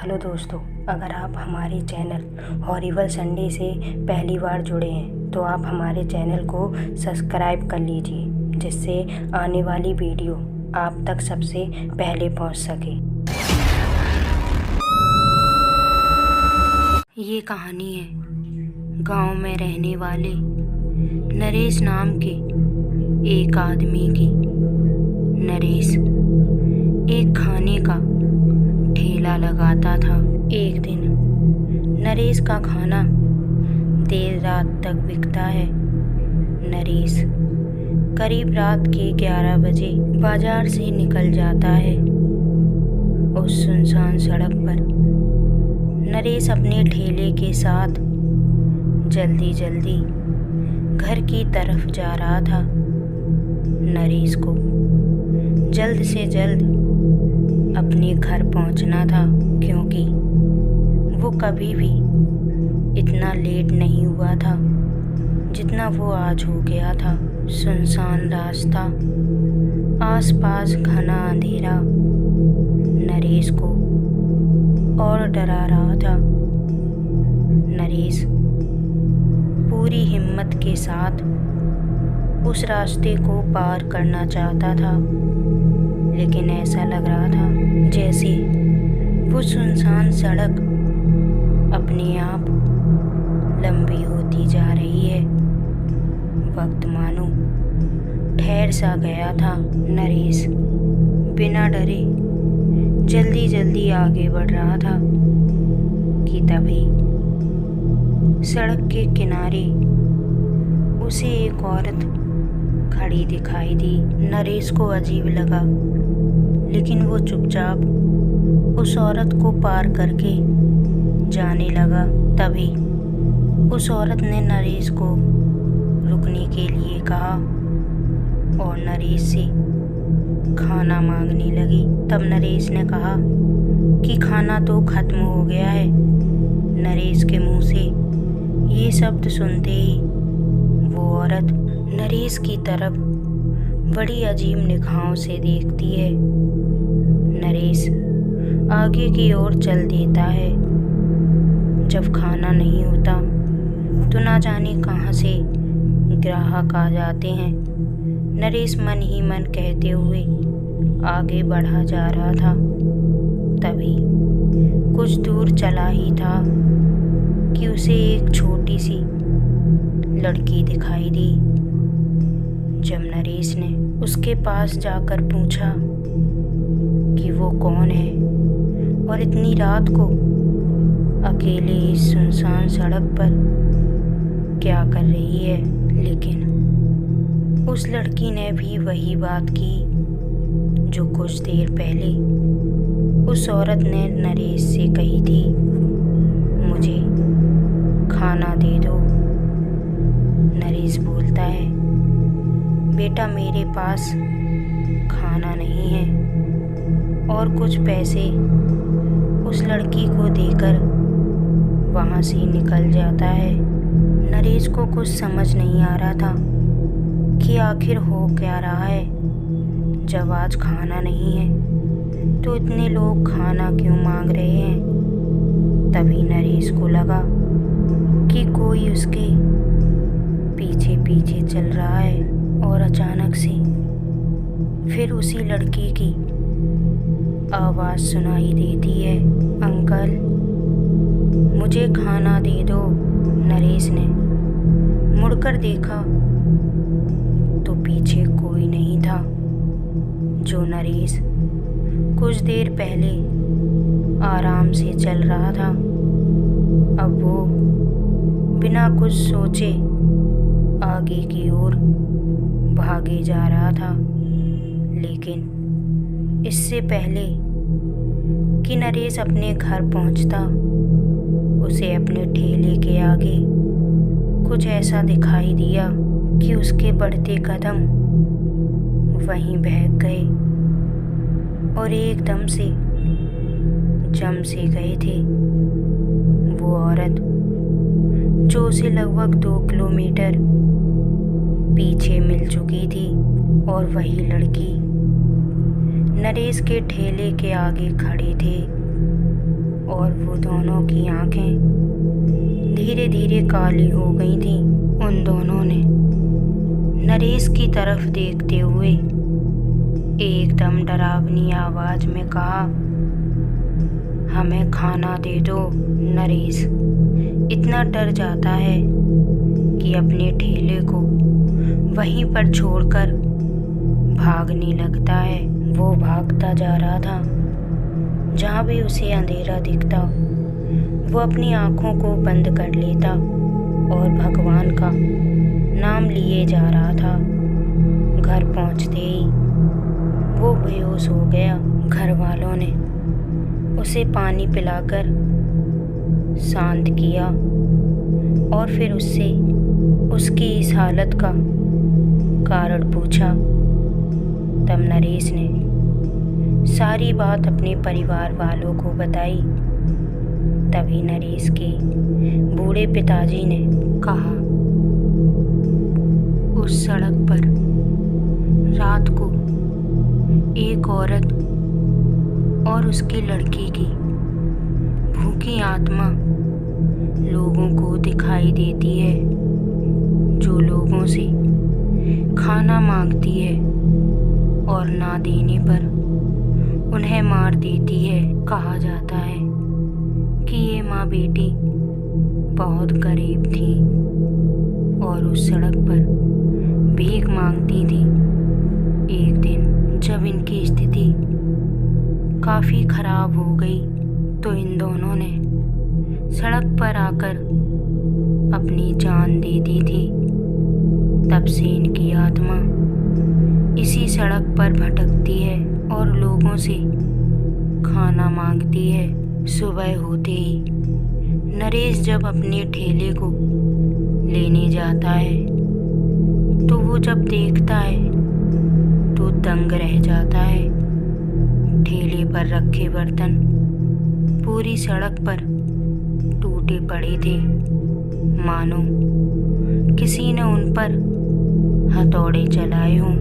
Hello दोस्तों, अगर आप हमारे चैनल हॉरिबल संडे से पहली बार जुड़े हैं तो आप हमारे चैनल को सब्सक्राइब कर लीजिए, जिससे आने वाली वीडियो आप तक सबसे पहले पहुंच सके। ये कहानी है गांव में रहने वाले नरेश नाम के एक आदमी की। नरेश एक खाने का ठेला लगाता था। एक दिन नरेश का खाना देर रात तक बिकता है। नरेश करीब रात के 11 बजे बाजार से निकल जाता है। उस सुनसान सड़क पर नरेश अपने ठेले के साथ जल्दी जल्दी घर की तरफ जा रहा था। नरेश को जल्द से जल्द अपने घर पहुंचना था, क्योंकि वो कभी भी इतना लेट नहीं हुआ था जितना वो आज हो गया था। सुनसान रास्ता, आसपास घना अंधेरा नरेश को और डरा रहा था। नरेश पूरी हिम्मत के साथ उस रास्ते को पार करना चाहता था, लेकिन ऐसा लग रहा था जैसे वो सुनसान सड़क अपने आप लंबी होती जा रही है। वक्त मानो ठहर सा गया था। नरेश बिना डरे जल्दी जल्दी आगे बढ़ रहा था कि तभी सड़क के किनारे उसे एक औरत खड़ी दिखाई दी। नरेश को अजीब लगा, लेकिन वो चुपचाप उस औरत को पार करके जाने लगा। तभी उस औरत ने नरेश को रुकने के लिए कहा और नरेश से खाना मांगने लगी। तब नरेश ने कहा कि खाना तो खत्म हो गया है। नरेश के मुंह से ये शब्द सुनते ही वो औरत नरेश की तरफ बड़ी अजीब निगाहों से देखती है। नरेश आगे की ओर चल देता है। जब खाना नहीं होता तो ना जाने कहां से ग्राहक आ जाते हैं। नरेश मन ही मन कहते हुए आगे बढ़ा जा रहा था। तभी कुछ दूर चला ही था कि उसे एक छोटी सी लड़की दिखाई दी। जब नरेश ने उसके पास जाकर पूछा कि वो कौन है और इतनी रात को अकेले इस सुनसान सड़क पर क्या कर रही है, लेकिन उस लड़की ने भी वही बात की जो कुछ देर पहले उस औरत ने नरेश से कही थी, मुझे खाना दे दो। नरेश बोलता है, बेटा मेरे पास खाना नहीं है, और कुछ पैसे उस लड़की को देकर वहाँ से निकल जाता है। नरेश को कुछ समझ नहीं आ रहा था कि आखिर हो क्या रहा है। जब आज खाना नहीं है तो इतने लोग खाना क्यों मांग रहे हैं। तभी नरेश को लगा कि कोई उसके पीछे पीछे चल रहा है, और अचानक से फिर उसी लड़की की आवाज़ सुनाई देती है, अंकल मुझे खाना दे दो। नरेश ने मुड़कर देखा तो पीछे कोई नहीं था। जो नरेश कुछ देर पहले आराम से चल रहा था, अब वो बिना कुछ सोचे आगे की ओर भागे जा रहा था। लेकिन इससे पहले कि नरेश अपने घर पहुंचता, उसे अपने ठेले के आगे कुछ ऐसा दिखाई दिया कि उसके बढ़ते कदम वहीं बहक गए और एकदम से जम से गए थे। वो औरत जो उसे लगभग 2 किलोमीटर पीछे मिल चुकी थी, और वही लड़की नरेश के ठेले के आगे खड़े थे। और वो दोनों की आंखें धीरे धीरे काली हो गई थीं। उन दोनों ने नरेश की तरफ देखते हुए एकदम डरावनी आवाज में कहा, हमें खाना दे दो। नरेश इतना डर जाता है कि अपने ठेले को वहीं पर छोड़कर भागने लगता है। वो भागता जा रहा था। जहाँ भी उसे अंधेरा दिखता वो अपनी आंखों को बंद कर लेता और भगवान का नाम लिए जा रहा था। घर पहुँचते ही वो बेहोश हो गया। घर वालों ने उसे पानी पिलाकर शांत किया और फिर उससे उसकी इस हालत का कारण पूछा। तब नरेश ने सारी बात अपने परिवार वालों को बताई। तभी नरेश के बूढ़े पिताजी ने कहा, उस सड़क पर रात को एक औरत और उसकी लड़की की भूखी आत्मा लोगों को दिखाई देती है, जो लोगों से खाना मांगती है और ना देने पर उन्हें मार देती है। कहा जाता है कि ये माँ बेटी बहुत गरीब थी और उस सड़क पर भीख मांगती थी। एक दिन जब इनकी स्थिति काफ़ी खराब हो गई तो इन दोनों ने सड़क पर आकर अपनी जान दे दी थी। तब से इनकी आत्मा इसी सड़क पर भटकती है और लोगों से खाना मांगती है। सुबह होते ही नरेश जब अपने ठेले को लेने जाता है तो वो जब देखता है तो दंग रह जाता है। ठेले पर रखे बर्तन पूरी सड़क पर टूटे पड़े थे, मानो किसी ने उन पर हथौड़े चलाए हों।